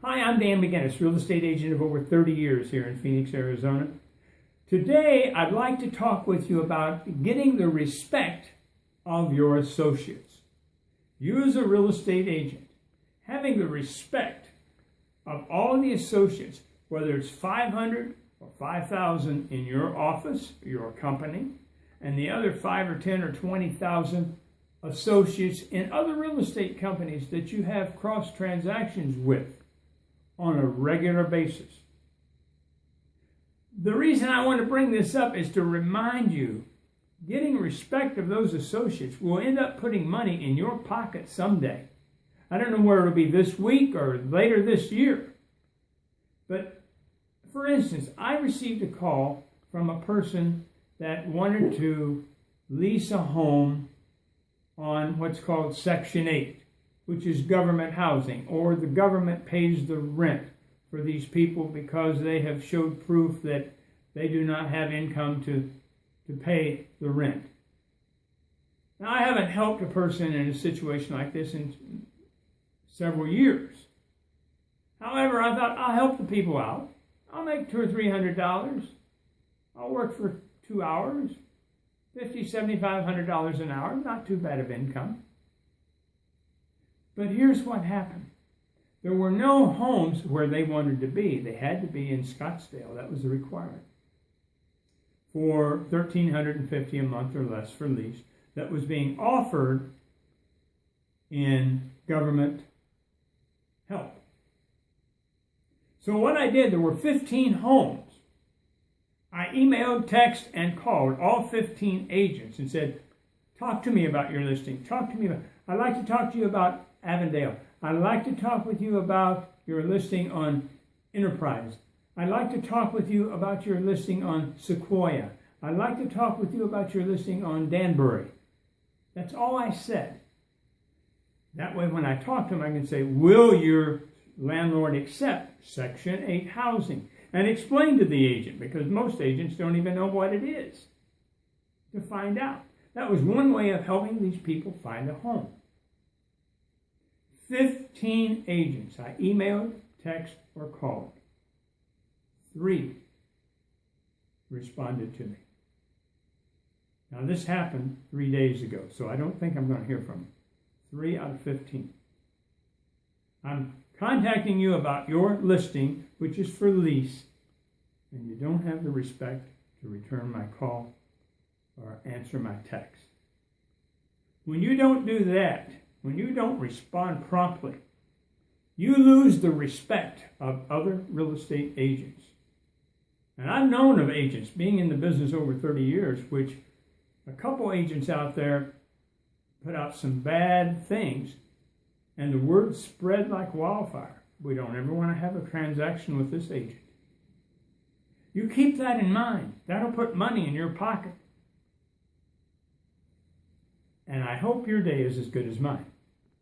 Hi, I'm Dee McGinnis, real estate agent of over 30 years here in Phoenix, Arizona. Today, I'd like to talk with you about getting the respect of your associates. You as a real estate agent, having the respect of all the associates, whether it's 500 or 5,000 in your office, your company, and the other 5 or 10 or 20,000 associates in other real estate companies that you have cross transactions with on a regular basis. The reason I want to bring this up is to remind you, getting respect of those associates will end up putting money in your pocket someday. I don't know where it'll be this week or later this year. But for instance, I received a call from a person that wanted to lease a home on what's called Section 8. Which is government housing, or the government pays the rent for these people because they have showed proof that they do not have income to pay the rent. Now, I haven't helped a person in a situation like this in several years. However, I thought I'll help the people out. I'll make $200 or $300. I'll work for 2 hours, $50, $7,500 an hour, not too bad of income. But here's what happened. There were no homes where they wanted to be. They had to be in Scottsdale. That was the requirement. For $1,350 a month or less for lease that was being offered in government help. So what I did, there were 15 homes. I emailed, text, and called all 15 agents and said, talk to me about your listing. Talk to me about, I'd like to talk to you about Avondale. I'd like to talk with you about your listing on Enterprise. I'd like to talk with you about your listing on Sequoia. I'd like to talk with you about your listing on Danbury. That's all I said. That way when I talk to them, I can say, will your landlord accept Section 8 housing? And explain to the agent, because most agents don't even know what it is, to find out. That was one way of helping these people find a home. 15 agents I emailed, text, or called. 3 responded to me. Now this happened 3 days ago, so I don't think I'm going to hear from them. 3 out of 15. I'm contacting you about your listing, which is for lease, and you don't have the respect to return my call or answer my text. When you don't do that, when you don't respond promptly, you lose the respect of other real estate agents. And I've known of agents, being in the business over 30 years, which a couple agents out there put out some bad things, and the word spread like wildfire. We don't ever want to have a transaction with this agent. You keep that in mind. That'll put money in your pocket. And I hope your day is as good as mine.